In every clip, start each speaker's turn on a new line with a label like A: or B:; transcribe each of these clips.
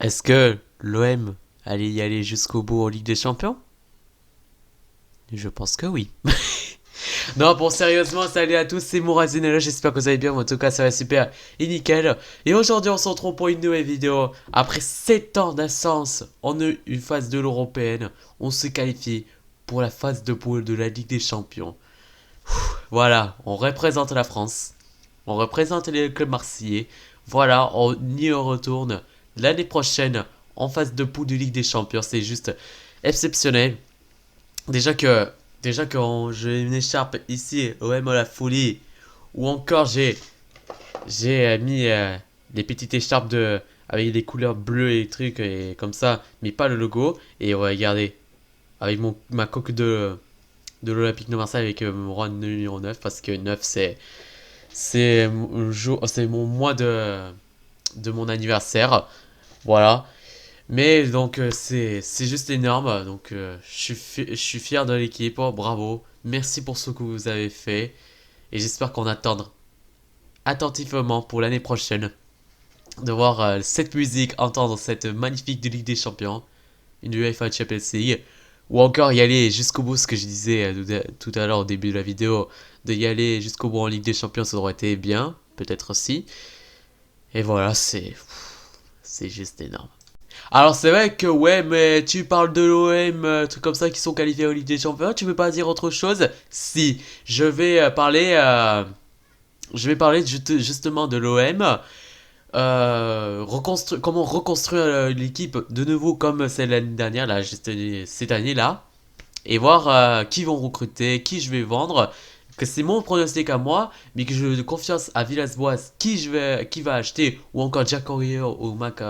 A: Est-ce que l'OM allait y aller jusqu'au bout en Ligue des Champions? Je pense que oui. Non, bon, sérieusement, salut à tous, c'est Mourazine et là, j'espère que vous allez bien. En tout cas, ça va super et nickel. Et aujourd'hui, on se retrouve pour une nouvelle vidéo. Après 7 ans d'absence, on a eu une phase de l'européenne. On se qualifie pour la phase de poule de la Ligue des Champions. Voilà, on représente la France. On représente les clubs marseillais. Voilà, on y retourne l'année prochaine en phase de poule de Ligue des Champions. C'est juste exceptionnel. Déjà que, déjà que j'ai une écharpe ici, OM à la folie. Ou encore j'ai mis des petites écharpes avec des couleurs bleues et trucs et comme ça, mais pas le logo. Et regardez, avec ma coque de l'Olympique de Marseille avec mon roi numéro 9 parce que 9 c'est mon mois de mon anniversaire. Voilà. Mais donc c'est juste énorme. Donc je suis fier de l'équipe. Oh, bravo. Merci pour ce que vous avez fait. Et j'espère qu'on attend attentivement pour l'année prochaine de voir cette musique, entendre cette magnifique de Ligue des Champions, une UEFA Champions League, ou encore y aller jusqu'au bout, ce que je disais tout à l'heure au début de la vidéo, de y aller jusqu'au bout en Ligue des Champions, ça aurait été bien, peut-être aussi. Et voilà, c'est juste énorme. Alors c'est vrai que ouais, mais tu parles de l'OM, trucs comme ça qui sont qualifiés en Ligue des Champions, tu veux pas dire autre chose? Si, je vais parler justement de l'OM, comment reconstruire l'équipe de nouveau comme c'est l'année dernière, là, juste cette année-là, et voir qui vont recruter, qui je vais vendre, que c'est mon pronostic à moi, mais que je confiance à Villas-Boas qui va acheter, ou encore Jack Orier ou Marc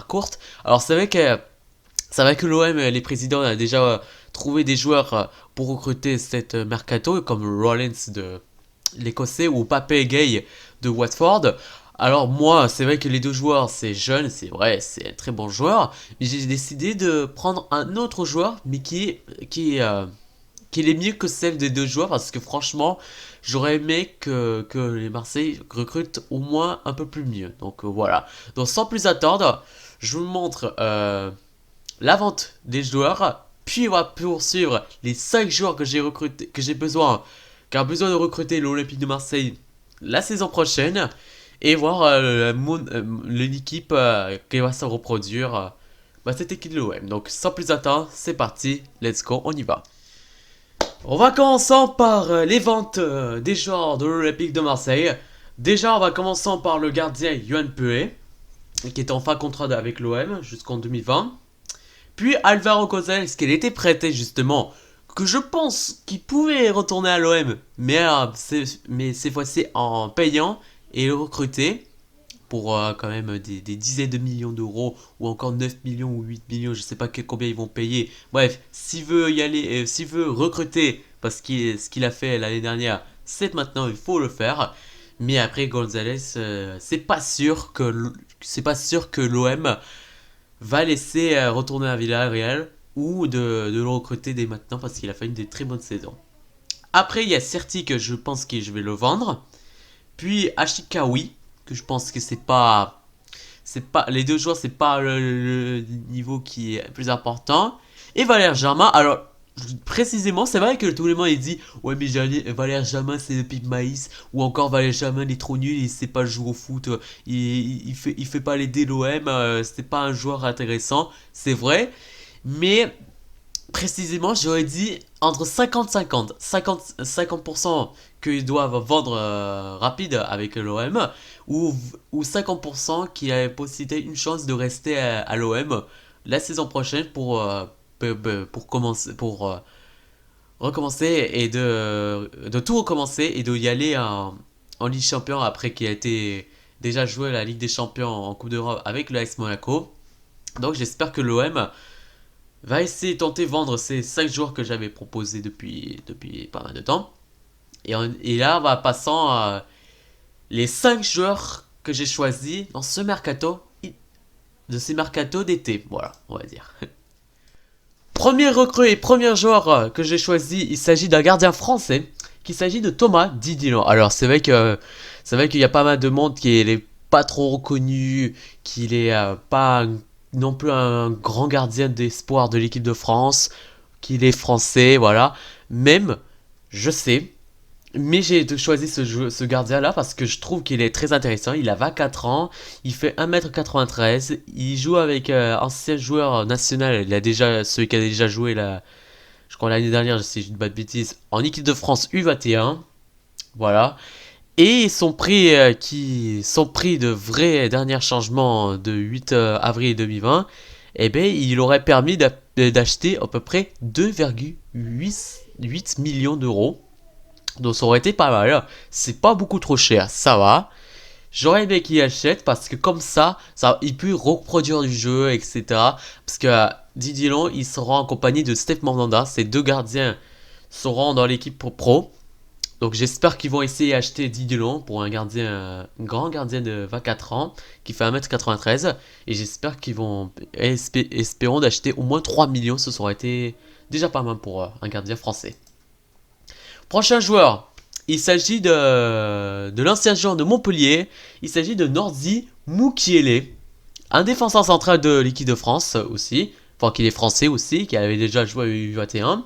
A: Courte. Alors c'est vrai que l'OM, les présidents, ont déjà trouvé des joueurs pour recruter cette mercato, comme Rollins de l'Écossais ou Papé Gay de Watford. Alors moi, c'est vrai que les deux joueurs, c'est jeune, c'est vrai, c'est un très bon joueur, mais j'ai décidé de prendre un autre joueur, mais qui est mieux que celle des deux joueurs, parce que franchement, j'aurais aimé que les Marseillais recrutent au moins un peu plus mieux. Donc voilà. Donc sans plus attendre, je vous montre la vente des joueurs, puis on va poursuivre les 5 joueurs que j'ai recrutés, que j'ai besoin, car besoin de recruter l'Olympique de Marseille la saison prochaine, et voir l'équipe qui va se reproduire, cette équipe de l'OM. Donc sans plus attendre, c'est parti, let's go, on y va. On va commencer par les ventes des joueurs de l'Olympique de Marseille. Déjà, on va commencer par le gardien Yohan Peé, qui est en fin contrat avec l'OM jusqu'en 2020. Puis Alvaro González, qui était prêté justement, que je pense qu'il pouvait retourner à l'OM, mais cette fois-ci en payant et le recruter pour quand même des dizaines de millions d'euros ou encore 9 millions ou 8 millions, je sais pas combien ils vont payer. Bref, s'il veut y aller, s'il veut recruter parce qu'il ce qu'il a fait l'année dernière, c'est maintenant, il faut le faire. Mais après Gonzalez, c'est pas sûr que l'OM va laisser retourner à Villarreal ou de le recruter dès maintenant parce qu'il a fait une des très bonnes saisons. Après, il y a Certi que je pense que je vais le vendre. Puis Ashikawi, que je pense que c'est pas les deux joueurs, c'est pas le niveau qui est plus important. Et Valère Germain, alors précisément, c'est vrai que tout le monde il dit ouais mais Valère Germain c'est le pipe maïs ou encore Valère Germain il est trop nul, il sait pas jouer au foot, il fait pas l'aider l'OM, c'est pas un joueur intéressant, c'est vrai, mais précisément, j'aurais dit entre 50-50. 50% qu'ils doivent vendre rapide avec l'OM ou 50% qui a possibilité une chance de rester à l'OM la saison prochaine pour commencer pour recommencer et de tout recommencer et de y aller en Ligue des Champions après qu'il a été déjà joué la Ligue des Champions en Coupe d'Europe avec l'AS Monaco. Donc j'espère que l'OM va essayer de tenter de vendre ces 5 joueurs que j'avais proposés depuis pas mal de temps. Et là, on va passant à les 5 joueurs que j'ai choisis dans ce mercato, de ces mercato d'été. Voilà, on va dire. Premier recrue et premier joueur que j'ai choisi, il s'agit d'un gardien français, qui s'agit de Thomas Didilon. Alors c'est vrai qu'il y a pas mal de monde qui est pas trop reconnu, qu'il est pas non plus un grand gardien d'espoir de l'équipe de France, qu'il est français, voilà. Même, je sais, mais j'ai choisi ce gardien-là parce que je trouve qu'il est très intéressant. Il a 24 ans, il fait 1m93, il joue avec ancien joueur national. Il a déjà, celui qui a déjà joué là, je crois l'année dernière, si je ne dis pas de bêtises, en équipe de France U21. Voilà. Et son prix de vrai dernier changement de 8 avril 2020, eh ben, il aurait permis d'acheter à peu près 2,8 millions d'euros. Donc ça aurait été pas mal. C'est pas beaucoup trop cher, ça va. J'aurais aimé qu'il achète parce que comme ça, il peut reproduire du jeu, etc. Parce que Didier Long, il sera en compagnie de Steph Mandanda. Ces deux gardiens seront dans l'équipe pro. Donc j'espère qu'ils vont essayer d'acheter Didier Long pour un gardien, un grand gardien de 24 ans qui fait 1m93. Et j'espère qu'ils vont espérons d'acheter au moins 3 millions. Ce serait été déjà pas mal pour un gardien français. Prochain joueur, il s'agit de l'ancien joueur de Montpellier. Il s'agit de Nordi Mukiele, un défenseur central de l'équipe de France aussi. Enfin, qu'il est français aussi, qui avait déjà joué à U21.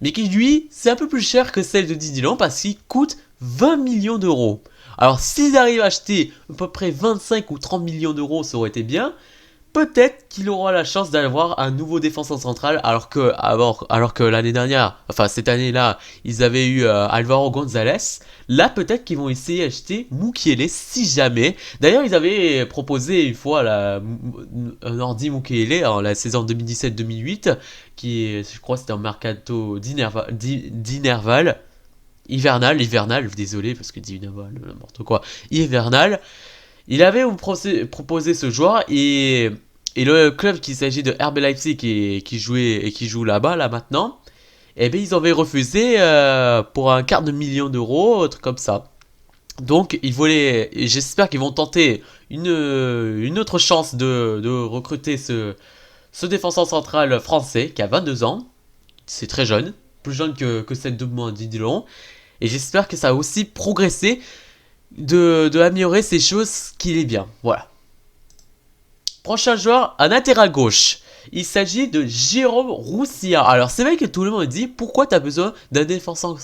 A: Mais qui, lui, c'est un peu plus cher que celle de Didier Long parce qu'il coûte 20 millions d'euros. Alors, s'ils arrivent à acheter à peu près 25 ou 30 millions d'euros, ça aurait été bien. Peut-être qu'il aura la chance d'avoir un nouveau défenseur central alors que l'année dernière, enfin cette année-là, ils avaient eu Alvaro González. Là, peut-être qu'ils vont essayer d'acheter Mukiele si jamais. D'ailleurs, ils avaient proposé une fois un ordi Mukiele en la saison 2017-2008, qui je crois c'était un mercato d'Inerval. Hivernal, désolé parce que d'Inerval, n'importe quoi. Hivernal. Il avait proposé ce joueur et le club qu'il s'agit de RB Leipzig qui joue là-bas là maintenant, eh bien ils avaient refusé pour un quart de million d'euros, un truc comme ça. Donc j'espère qu'ils vont tenter une autre chance de recruter ce défenseur central français qui a 22 ans. C'est très jeune, plus jeune que celle de moi, Didier Long. Et j'espère que ça a aussi progressé de améliorer ces choses qu'il est bien. Voilà. Prochain joueur, un latéral gauche. Il s'agit de Jérôme Roussillard. Alors c'est vrai que tout le monde dit pourquoi tu as besoin d'un défenseur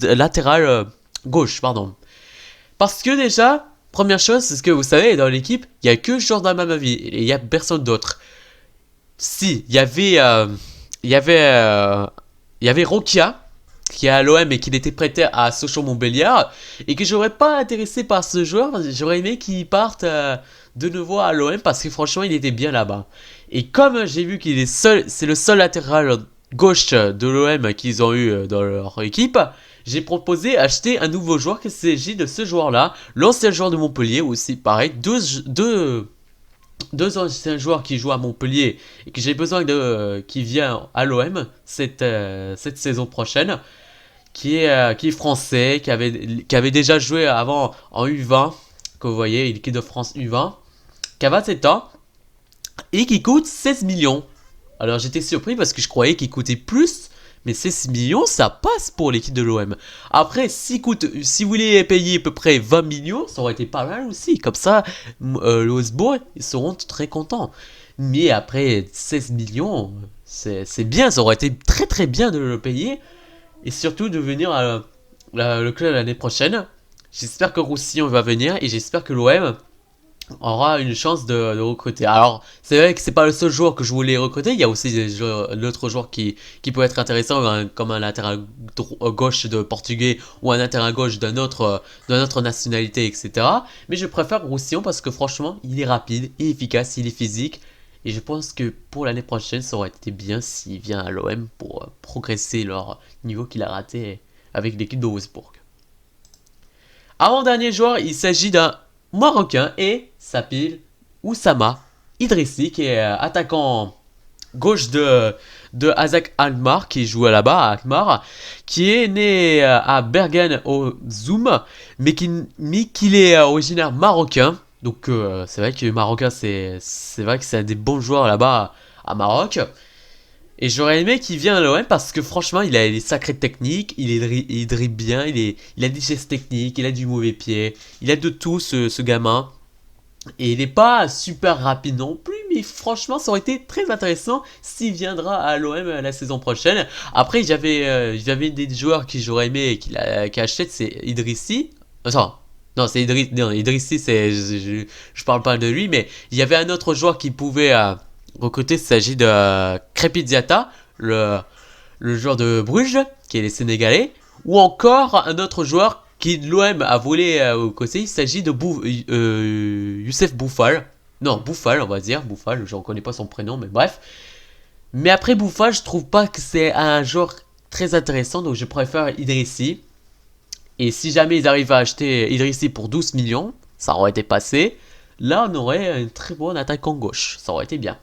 A: latéral gauche, pardon. Parce que déjà, première chose, c'est ce que vous savez, dans l'équipe, il n'y a que Jordan Mamavi et il n'y a personne d'autre. Si, il y avait Rokia qui est à l'OM et qui était prêté à Sochaux-Montbéliard et que j'aurais pas intéressé par ce joueur, j'aurais aimé qu'il parte de nouveau à l'OM parce que franchement il était bien là-bas. Et comme j'ai vu qu'il est c'est le seul latéral gauche de l'OM qu'ils ont eu dans leur équipe, j'ai proposé acheter un nouveau joueur qui s'agit de ce joueur-là, l'ancien joueur de Montpellier aussi, pareil, deux anciens joueurs qui jouent à Montpellier et que j'ai besoin qui vient à l'OM cette saison prochaine, qui est français, qui avait déjà joué avant en U20, que vous voyez, l'équipe de France U20, qui a 27 ans et qui coûte 16 millions. Alors j'étais surpris parce que je croyais qu'il coûtait plus, mais 16 millions ça passe pour l'équipe de l'OM. Après, si vous voulez payer à peu près 20 millions, ça aurait été pas mal aussi. Comme ça, le Wolfsburg, ils seront très contents. Mais après 16 millions, c'est bien, ça aurait été très très bien de le payer. Et surtout de venir à le club l'année prochaine. J'espère que Roussillon va venir et j'espère que l'OM aura une chance de recruter. Alors, c'est vrai que c'est pas le seul joueur que je voulais recruter. Il y a aussi d'autres joueurs qui peut être intéressant, comme un latéral gauche de portugais ou un latéral gauche d'une autre nationalité, etc. Mais je préfère Roussillon parce que franchement, il est rapide, il est efficace, il est physique. Et je pense que pour l'année prochaine, ça aurait été bien s'il vient à l'OM pour progresser leur niveau qu'il a raté avec l'équipe de Wolfsburg. Avant-dernier joueur, il s'agit d'un Marocain et s'appelle Oussama Idrissi, qui est attaquant gauche de Azak Alkmaar, qui joue là-bas à Alkmaar, qui est né à Bergen au Zoom, mais qu'il est originaire marocain. Donc c'est vrai que Marocain, c'est vrai que c'est un des bons joueurs là-bas à Maroc. Et j'aurais aimé qu'il vienne à l'OM parce que franchement, il a des sacrées techniques, il dribble bien, il a des gestes techniques, il a du mauvais pied, il a de tout ce gamin. Et il n'est pas super rapide non plus, mais franchement, ça aurait été très intéressant s'il viendra à l'OM la saison prochaine. Après, j'avais des joueurs que j'aurais aimé et qui achètent, c'est Idrissi. Attends, non, c'est Idrissi, non, Idrissi, je parle pas de lui, mais il y avait un autre joueur qui pouvait recruter, il s'agit de Krépin Diatta, le joueur de Bruges, qui est les Sénégalais, ou encore un autre joueur qui l'OM a volé au côté, il s'agit de Youssef Boufal. Non, Boufal, on va dire, Boufal, je ne reconnais pas son prénom, mais bref. Mais après Boufal, je trouve pas que c'est un joueur très intéressant, donc je préfère Idrissi. Et si jamais ils arrivent à acheter Idrissi pour 12 millions, ça aurait été passé. Là, on aurait une très bonne attaque en gauche, ça aurait été bien.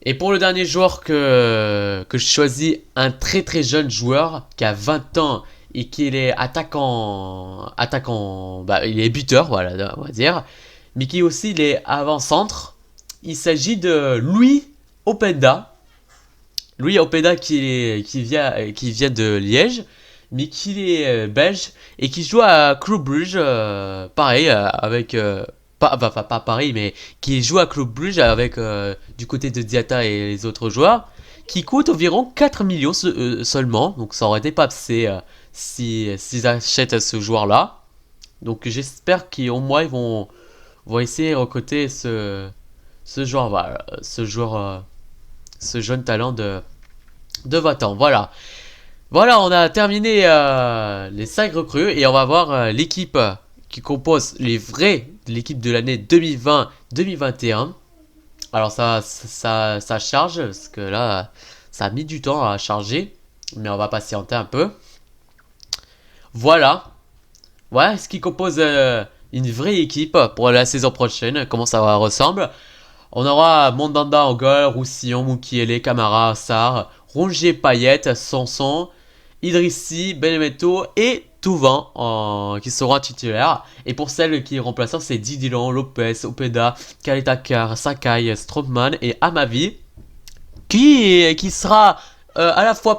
A: Et pour le dernier joueur que je choisis, un très très jeune joueur qui a 20 ans et qui est attaquant, bah, il est buteur, voilà, on va dire, mais qui aussi il est avant-centre. Il s'agit de Louis Openda. Louis Openda qui vient de Liège, mais qui est belge et qui joue à Club Brugge, pareil, avec... pas pareil, mais qui joue à Club Brugge avec du côté de Diatta et les autres joueurs, qui coûte environ 4 millions seulement, donc ça aurait été pas assez s'ils achètent ce joueur-là. Donc j'espère qu'au moins ils vont essayer de recruter ce joueur, voilà, ce jeune talent de 20 ans. Voilà. Voilà, on a terminé les 5 recrues et on va voir l'équipe qui compose l'équipe de l'année 2020-2021. Alors ça charge, parce que là, ça a mis du temps à charger, mais on va patienter un peu. Voilà. Voilà ce qui compose une vraie équipe pour la saison prochaine, comment ça ressemble. On aura Mandanda en goal, Roussillon, Mukiele, Camara, Sarr, Rongier, Payet, Sanson, Idrissi, Benemetto et Touvan qui sera titulaire. Et pour celle qui est remplaçante, c'est Didilan, Lopez, Opeda, Kaletakar, Sakai, Stroopman et Amavi qui sera à la fois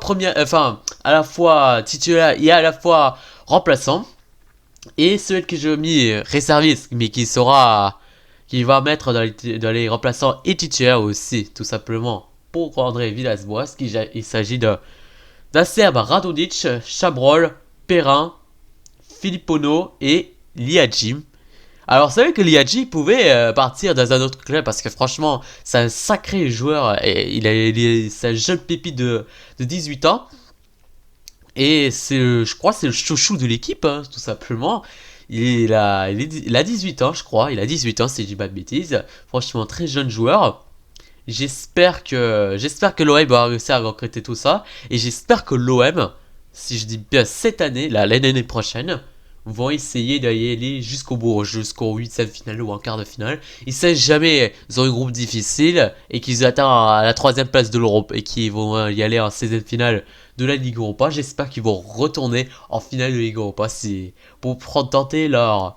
A: à la fois titulaire et à la fois remplaçant. Et celui que j'ai mis réserviste, mais qui va mettre dans les remplaçants et titulaires aussi, tout simplement, pour André Villas-Boas, il s'agit d'un Serbe Radonjic, Chabrol, Perrin, Filippono et Liadji. Alors, c'est vrai que Liadji pouvait partir dans un autre club parce que franchement, c'est un sacré joueur et c'est un jeune pépite de 18 ans. Et je crois que c'est le chouchou de l'équipe, hein, tout simplement. Il a 18 ans, je crois. Il a 18 ans, si je dis pas de bêtises. Franchement, très jeune joueur. J'espère que l'OM va réussir à recruter tout ça. Et j'espère que l'OM, si je dis bien cette année, l'année prochaine, vont essayer d'aller aller jusqu'au bout, jusqu'au 8e finale ou en quart de finale. Ils savent jamais, ils ont un groupe difficile et qu'ils atteignent à la 3e place de l'Europe et qu'ils vont y aller en 16e finale de la Ligue Europa. J'espère qu'ils vont retourner en finale de Ligue Europa pour tenter leur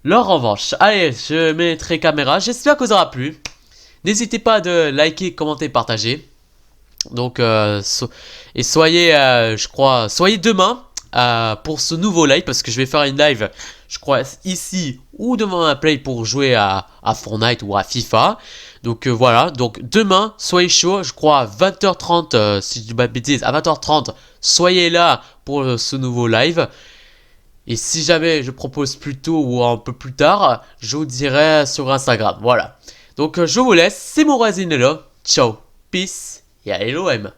A: revanche. Allez, je mettrai caméra. J'espère que vous aura plu. N'hésitez pas de liker, commenter, partager. Donc, et soyez demain pour ce nouveau live parce que je vais faire une live, je crois, ici ou devant un play pour jouer à Fortnite ou à FIFA. Donc voilà, donc demain, soyez chaud, je crois à 20h30, si je dis pas de bêtises, à 20h30, soyez là pour ce nouveau live. Et si jamais je propose plus tôt ou un peu plus tard, je vous dirai sur Instagram. Voilà. Donc je vous laisse, c'est mon Razinello. Ciao, peace et allez l'OM.